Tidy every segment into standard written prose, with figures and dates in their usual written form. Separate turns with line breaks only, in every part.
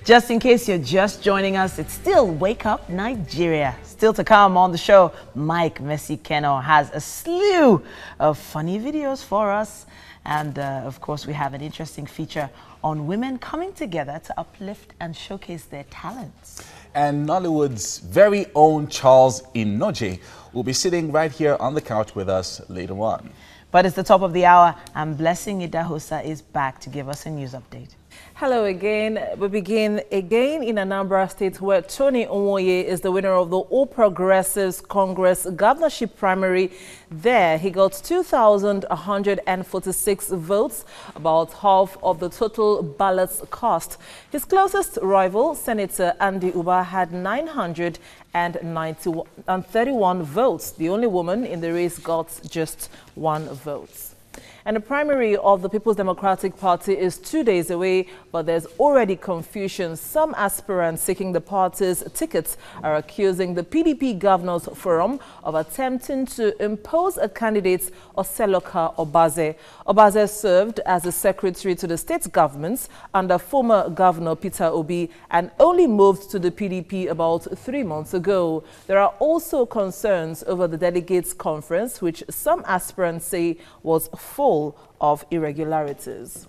Just in case you're just joining us, it's still Wake Up Nigeria. Still to come on the show, Mike Messi Keno has a slew of funny videos for us. And of course, we have an interesting feature on women coming together to uplift and showcase their talents.
And Nollywood's very own Charles Inoje will be sitting right here on the couch with us later on.
But it's the top of the hour, and Blessing Idahosa is back to give us a news update.
Hello again. We begin again in Anambra State, where Tony Nwoye is the winner of the All Progressives Congress governorship primary. There, he got 2,146 votes, about half of the total ballots cast. His closest rival, Senator Andy Uba, had 931 votes. The only woman in the race got just 1 vote. And the primary of the People's Democratic Party is 2 days away, but there's already confusion. Some aspirants seeking the party's tickets are accusing the PDP Governors Forum of attempting to impose a candidate, Oseloka Obaze. Obaze served as a secretary to the state government under former Governor Peter Obi and only moved to the PDP about 3 months ago. There are also concerns over the delegates' conference, which some aspirants say was full of irregularities.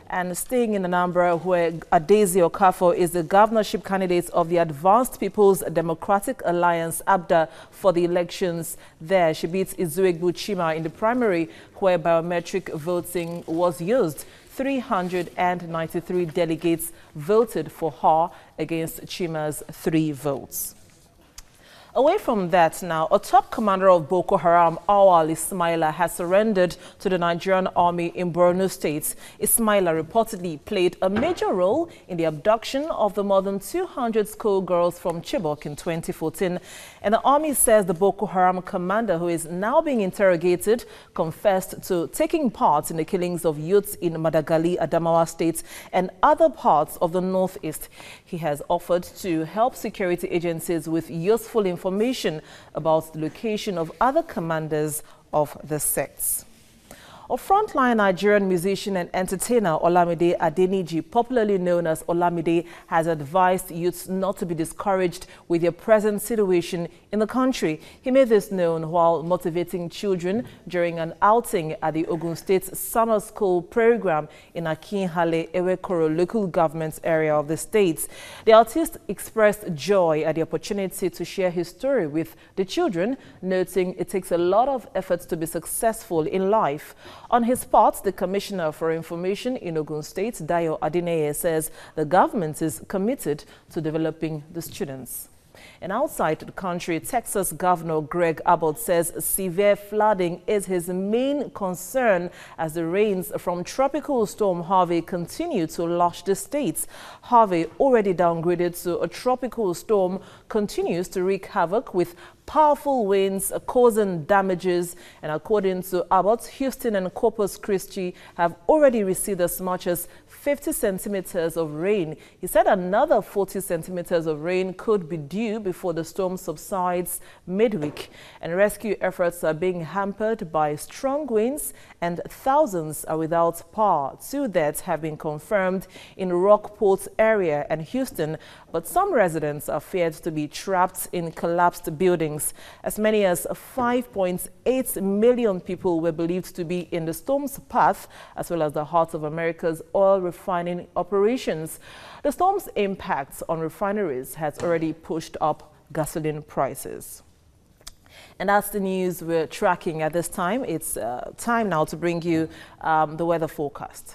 And staying in Anambra, where Adaeze Okafor is the governorship candidate of the Advanced People's Democratic Alliance, ABDA, for the elections there. She beat Izuegbu Chima in the primary, where biometric voting was used. 393 delegates voted for her against Chima's 3 votes. Away from that now, a top commander of Boko Haram, Awal Ismaila, has surrendered to the Nigerian army in Borno State. Ismaila reportedly played a major role in the abduction of the more than 200 schoolgirls from Chibok in 2014. And the army says the Boko Haram commander, who is now being interrogated, confessed to taking part in the killings of youths in Madagali, Adamawa State, and other parts of the northeast. He has offered to help security agencies with useful information about the location of other commanders of the sects. A frontline Nigerian musician and entertainer, Olamide Adeniji, popularly known as Olamide, has advised youths not to be discouraged with their present situation in the country. He made this known while motivating children during an outing at the Ogun State Summer School program in Akinhale, Ewekoro local government area of the state. The artist expressed joy at the opportunity to share his story with the children, noting it takes a lot of efforts to be successful in life. On his part, the Commissioner for Information in Ogun State, Dayo Adineye, says the government is committed to developing the students. And outside the country, Texas Governor Greg Abbott says severe flooding is his main concern as the rains from Tropical Storm Harvey continue to lash the state. Harvey, already downgraded to a tropical storm, continues to wreak havoc with powerful winds causing damages, and according to Abbott, Houston and Corpus Christi have already received as much as 50 centimeters of rain. He said another 40 centimeters of rain could be due before the storm subsides midweek, and rescue efforts are being hampered by strong winds and thousands are without power. 2 deaths have been confirmed in Rockport area and Houston, but some residents are feared to be trapped in collapsed buildings. As many as 5.8 million people were believed to be in the storm's path, as well as the heart of America's oil refining operations. The storm's impact on refineries has already pushed up gasoline prices. And that's the news we're tracking at this time. It's time now to bring you the weather forecast.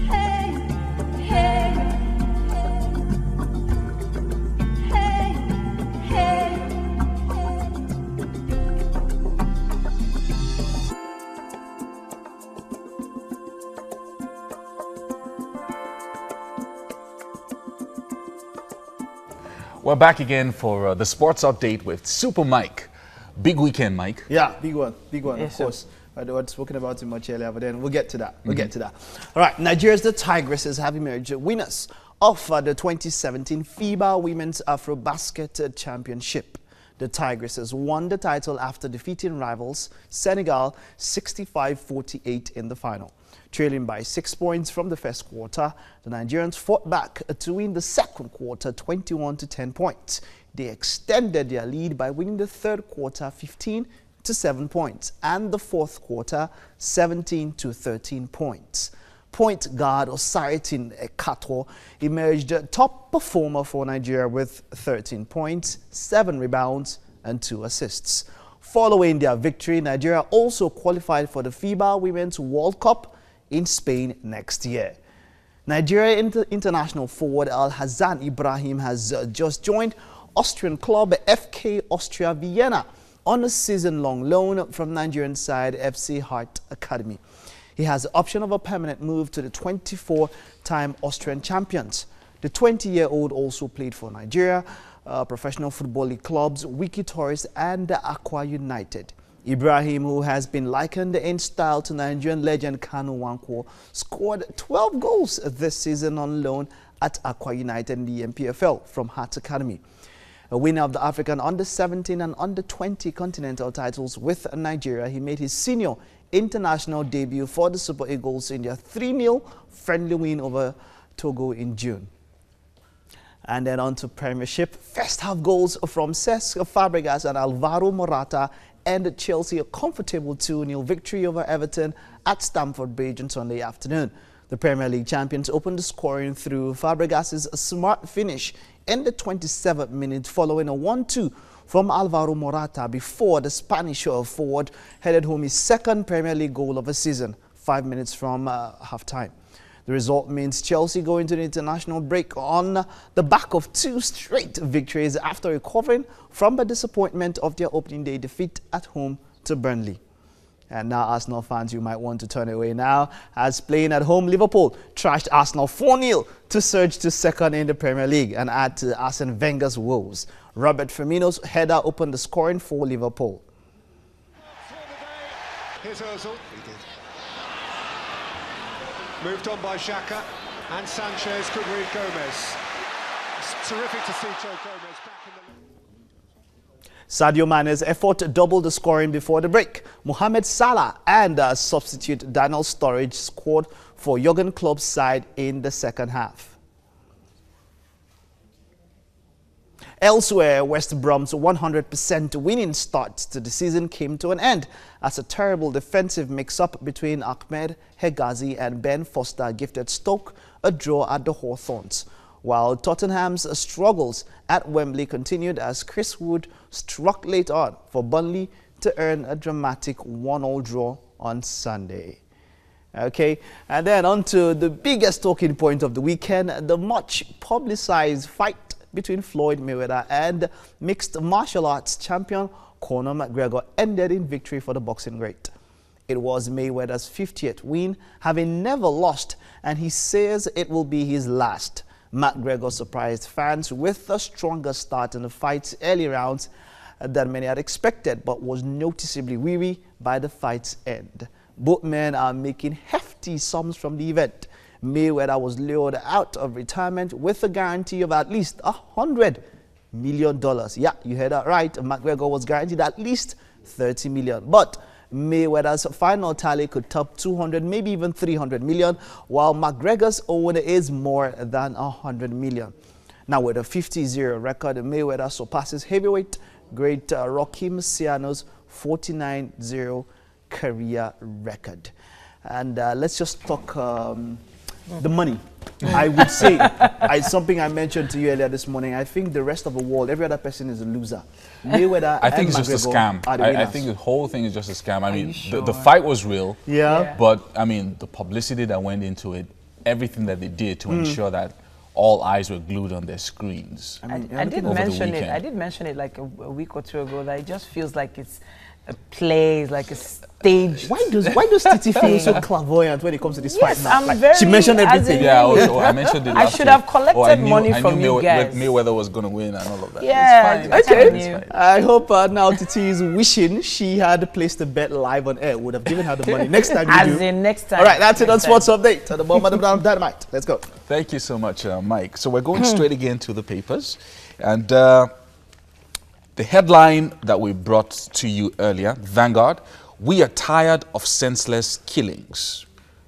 Hey
We're back again for the sports update with Super Mike. Big weekend, Mike.
Yeah, big one,
Yes,
of course. I had spoken about it much earlier, but then we'll get to that. We'll get to that. All right, Nigeria's the Tigresses have emerged winners of the 2017 FIBA Women's Afrobasket Championship. The Tigresses won the title after defeating rivals Senegal 65-48 in the final. Trailing by 6 points from the first quarter, the Nigerians fought back to win the second quarter 21-10 points. They extended their lead by winning the third quarter 15-7 points and the fourth quarter 17-13 points. Point guard Osaitin Ekato emerged top performer for Nigeria with 13 points, 7 rebounds and 2 assists. Following their victory, Nigeria also qualified for the FIBA Women's World Cup in Spain next year. Nigeria international forward Al-Hassan Ibrahim has just joined Austrian club FK Austria Vienna on a season-long loan from Nigerian side FC Hart Academy. He has the option of a permanent move to the 24-time Austrian champions. The 20-year-old also played for Nigeria, professional football league clubs Wiki Tourist and Aqua United. Ibrahim, who has been likened in style to Nigerian legend Kanu Nwankwo, scored 12 goals this season on loan at Aqua United in the MPFL from Hart Academy. A winner of the African Under-17 and Under-20 continental titles with Nigeria, he made his senior international debut for the Super Eagles in their 3-0 friendly win over Togo in June. And then on to Premiership. First half goals from Cesc Fabregas and Alvaro Morata ended Chelsea a comfortable 2-0 victory over Everton at Stamford Bridge on Sunday afternoon. The Premier League champions opened the scoring through Fabregas' smart finish in the 27th minute following a 1-2 from Alvaro Morata before the Spanish forward headed home his second Premier League goal of the season, 5 minutes from half-time. The result means Chelsea go into the international break on the back of 2 straight victories after recovering from the disappointment of their opening day defeat at home to Burnley. And now Arsenal fans, you might want to turn away now, as playing at home Liverpool trashed Arsenal 4-0 to surge to second in the Premier League and add to Arsene Wenger's woes. Robert Firmino's header opened the scoring for Liverpool.
Here's Ozil. Moved on by Xhaka, and Sanchez could read Gomez. It's terrific to see Joe Gomez back in the...
Sadio Mane's effort doubled the scoring before the break. Mohamed Salah and substitute Daniel Sturridge scored for Jurgen Klopp's side in the second half. Elsewhere, West Brom's 100% winning start to the season came to an end as a terrible defensive mix-up between Ahmed Hegazi and Ben Foster gifted Stoke a draw at the Hawthorns, while Tottenham's struggles at Wembley continued as Chris Wood struck late on for Burnley to earn a dramatic 1-1 draw on Sunday. Okay, and then on to the biggest talking point of the weekend, the much publicized fight between Floyd Mayweather and mixed martial arts champion Conor McGregor ended in victory for the boxing great. It was Mayweather's 50th win, having never lost, and he says it will be his last. McGregor surprised fans with a stronger start in the fight's early rounds than many had expected, but was noticeably weary by the fight's end. Both men are making hefty sums from the event. Mayweather was lured out of retirement with a guarantee of at least $100 million. Yeah, you heard that right. McGregor was guaranteed at least $30 million. But Mayweather's final tally could top 200, maybe even 300 million, while McGregor's own is more than 100 million. Now, with a 50-0 record, Mayweather surpasses heavyweight great Rocky Marciano's 49-0 career record. And let's just talk the money. I would say, something I mentioned to you earlier this morning, I think the rest of the world, every other person is a loser. Mayweather
I think
and
it's just a
McGregor
scam. I think the whole thing is just a scam. I mean,
sure?
the fight was real,
Yeah.
but I mean, the publicity that went into it, everything that they did to ensure that all eyes were glued on their screens.
I did
over the
mention it.
weekend.
I did mention it like a week or two ago that it just feels like it's plays, like a stage.
Why does Titi feel so clairvoyant when it comes to this
Yes,
fight now?
I'm
Like,
very.
she mentioned
as
everything.
in
Yeah,
really.
I mentioned it
I
last
should
week.
have collected
I knew
money from you guys.
Mayweather was going to win and all of that.
Yeah,
It's fine.
I
It's fine.
kinda
It's
knew.
fine.
I hope now Titi is wishing she had placed a bet live on air. Would have given her the money. Next time you
As
do.
in next time.
All right, that's it on
Next time.
Sports Update. At the moment of Dynamite. Let's go.
Thank you so much, Mike. So we're going straight again to the papers. And the headline that we brought to you earlier, Vanguard, "We are tired of senseless killings."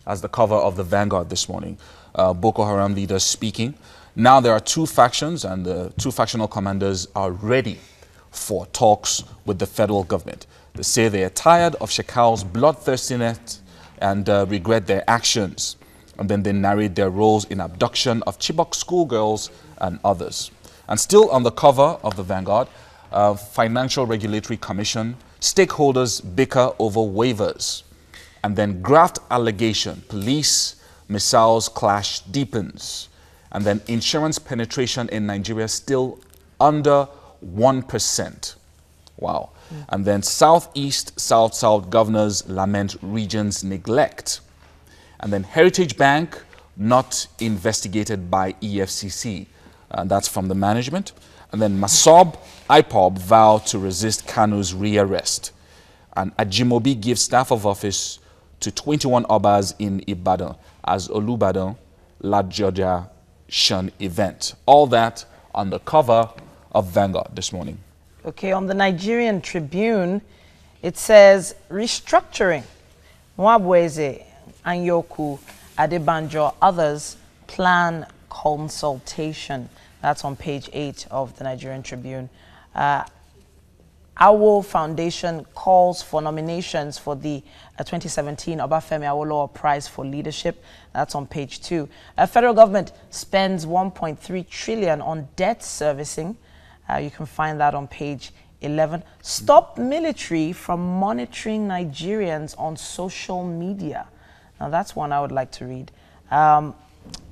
As the cover of the Vanguard this morning. Boko Haram leaders speaking. Now there are two factions, and the two factional commanders are ready for talks with the federal government. They say they are tired of Shekal's bloodthirstiness and regret their actions. And then they narrate their roles in abduction of Chibok schoolgirls and others. And still on the cover of the Vanguard, Financial Regulatory Commission, stakeholders bicker over waivers. And then graft allegation, police missiles clash deepens. And then insurance penetration in Nigeria still under 1%. Wow. And then Southeast, South-South governors lament region's neglect. And then Heritage Bank not investigated by EFCC. And that's from the management. And then Masob, IPOB vow to resist Kanu's rearrest. And Ajimobi gives staff of office to 21 Obas in Ibadan as Olubadan La Georgia Shun event. All that on the cover of Vanguard this morning.
Okay, on the Nigerian Tribune, it says restructuring. Nwabweze, Anyoku, Adebanjo, others plan consultation. That's on page 8 of the Nigerian Tribune. Awo Foundation calls for nominations for the 2017 Obafemi Awolowo Prize for Leadership. That's on page 2. Federal government spends 1.3 trillion on debt servicing. You can find that on page 11. Stop military from monitoring Nigerians on social media. Now that's one I would like to read.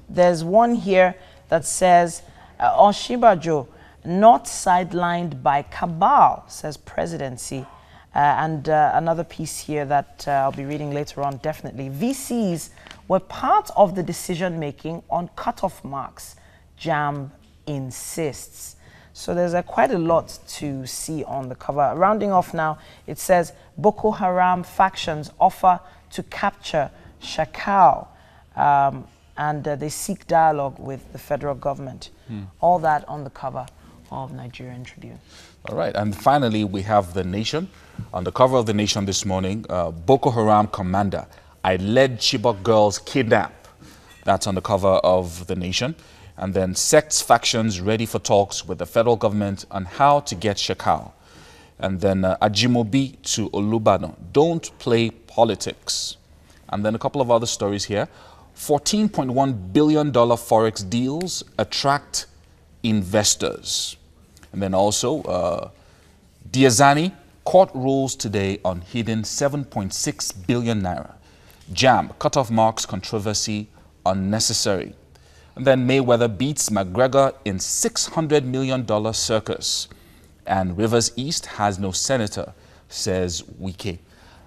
There's one here that says, Oshibajo, not sidelined by cabal, says presidency. And another piece here that I'll be reading later on, definitely. VCs were part of the decision-making on cutoff marks, JAMB insists. So there's quite a lot to see on the cover. Rounding off now, it says, Boko Haram factions offer to capture Shakal. And they seek dialogue with the federal government. All that on the cover of Nigerian Tribune.
All right, and finally we have The Nation. On the cover of The Nation this morning, Boko Haram commander, I led Chibok girls kidnap. That's on the cover of The Nation. And then sects factions ready for talks with the federal government on how to get Shakal. And then Ajimobi to Olubadan, don't play politics. And then a couple of other stories here. $14.1 billion Forex deals attract investors. And then also, Diazani, court rules today on hidden 7.6 billion naira. JAMB, cutoff marks controversy unnecessary. And then Mayweather beats McGregor in $600 million circus. And Rivers East has no senator, says Wike.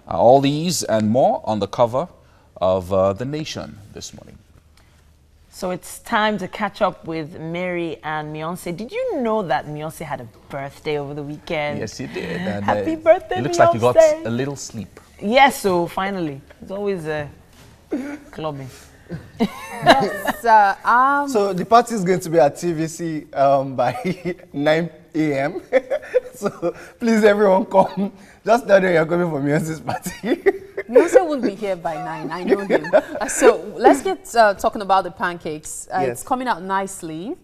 All these and more on the cover of The Nation this morning.
So it's time to catch up with Mary and Beyonce. Did you know that Beyonce had a birthday over the weekend?
Yes, you did. And,
Happy birthday,
it looks
Beyonce.
like you got a little sleep.
Yes, so finally. It's always clubbing.
Yes,
So the party is going to be at TVC by 9 a.m. So please, everyone, come. Just tell them you're coming for Beyonce's party.
Beyonce will be here by 9. I know him. So let's get talking about the pancakes.
Yes.
It's coming out nicely.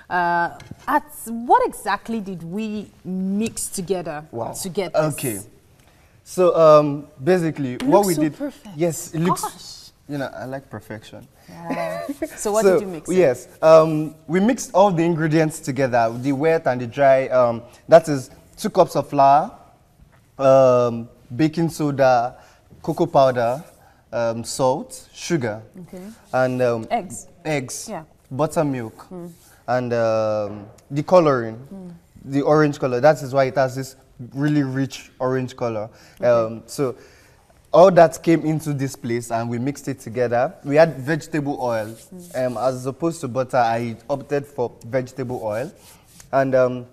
What exactly did we mix together to get this?
Okay. So basically, what
looks
we
so
did.
perfect.
Yes, it looks.
Gosh.
You know, I like perfection.
So what did you mix?
Yes, we mixed all the ingredients together, the wet and the dry. That is 2 cups of flour, baking soda, cocoa powder, salt, sugar, and eggs,
Yeah.
buttermilk, and the coloring, the orange color. That is why it has this
really rich orange color. So all that came into this place and we mixed it together. We had vegetable oil. As opposed to butter, I opted for vegetable oil. And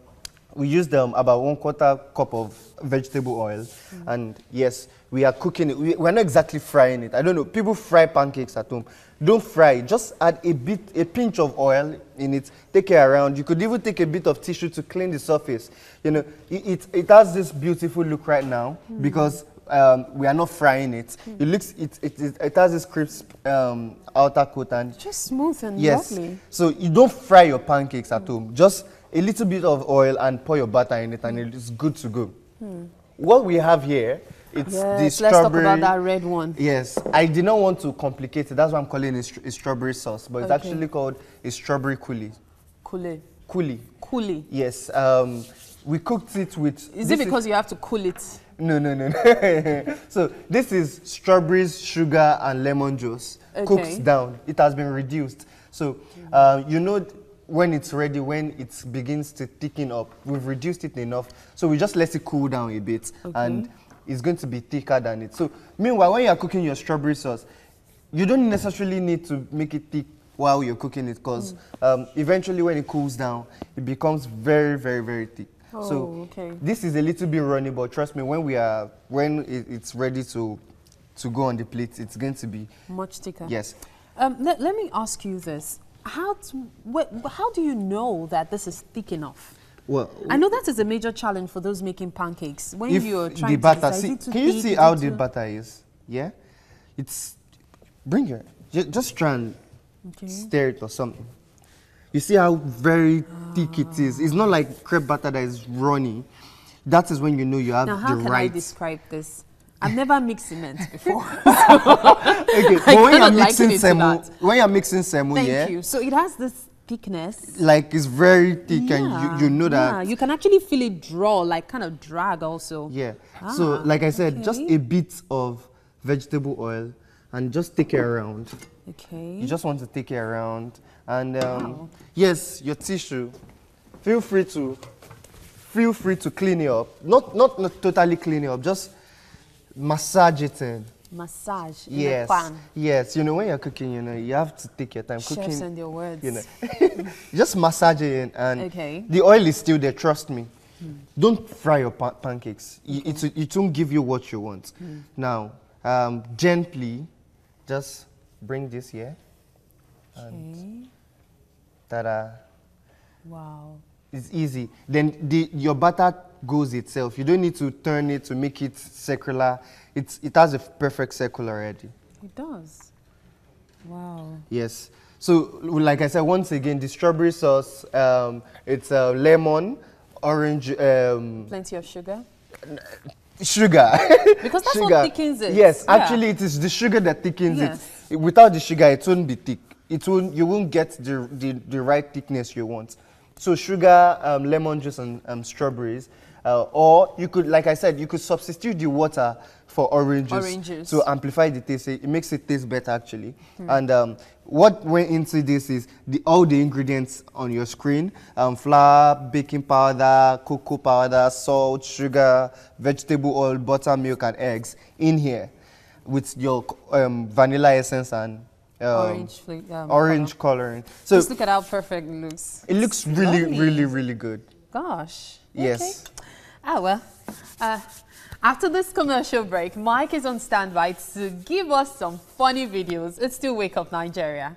we used about 1/4 cup of vegetable oil. And yes, we are cooking it. We're not exactly frying it. I don't know. People fry pancakes at home. Don't fry it. Just add a pinch of oil in it. Take it around. You could even take a bit of tissue to clean the surface. You know, it has this beautiful look right now because we are not frying it. It has this crisp outer coat and
Just smooth and
yes.
lovely.
So you don't fry your pancakes at home. Just a little bit of oil and pour your butter in it, and it's good to go. What we have here, it's the
Yes,
strawberry.
let's talk about that red one.
Yes, I did not want to complicate it. That's why I'm calling it a strawberry sauce, but it's
Okay.
actually called a strawberry coulis.
Coulis.
Coulis.
Coulis.
Yes. We cooked it with.
Is it because you have to cool it?
No. So this is strawberries, sugar, and lemon juice cooked down. It has been reduced. So you know when it's ready, when it begins to thicken up, we've reduced it enough. So we just let it cool down a bit, and it's going to be thicker than it. So meanwhile, when you are cooking your strawberry sauce, you don't necessarily need to make it thick while you're cooking it, because eventually when it cools down, it becomes very, very, very thick. So this is a little bit runny, but trust me, when it's ready to go on the plate, it's going to be
much thicker.
Yes.
Let me ask you this: how do you know that this is thick enough?
Well,
I know that is a major challenge for those making pancakes. When you're trying
the butter,
to decide,
can you see how the butter is? Yeah, just try and stir it or something. You see how very thick it is. It's not like crepe butter that is runny. That is when you know you have
now, how
the
can
right.
I describe this? I've never mixed cement before.
Okay, but when you're mixing semo,
Thank you. So it has this thickness.
Like it's very thick, and you know that.
Yeah, you can actually feel it draw, like kind of drag also.
Yeah. So like I said, just a bit of vegetable oil, and just take it around.
Okay.
You just want to take it around, and yes, your tissue. Feel free to clean it up. Not totally clean it up. Just massage it in.
Massage in
Yes.
the pan.
Yes. You know, when you're cooking, you know, you have to take your time.
Chefs
Cooking,
and your words.
you know, just massage it in, and the oil is still there. Trust me. Don't fry your pancakes. It won't give you what you want. Now, gently, just bring this here. And ta-da.
Wow.
It's easy. Then your batter goes itself. You don't need to turn it to make it circular. It has a perfect circle already.
It does. Wow.
Yes. So, like I said, once again, the strawberry sauce, it's lemon, orange.
Plenty of sugar.
Sugar.
Because that's what thickens it.
Yes, actually, it is the sugar that thickens it. Without the sugar, it won't be thick. You won't get the right thickness you want. So sugar, lemon juice, and strawberries. Or you could, like I said, you could substitute the water for orange juice to amplify the taste. It makes it taste better, actually. And what went into this is all the ingredients on your screen: flour, baking powder, cocoa powder, salt, sugar, vegetable oil, buttermilk, and eggs in here with your vanilla essence and orange coloring. So
just look at how perfect it looks.
It looks really, really, really good.
Gosh.
Yes.
Okay. Ah, well. After this commercial break, Mike is on standby to give us some funny videos. It's still Wake Up Nigeria.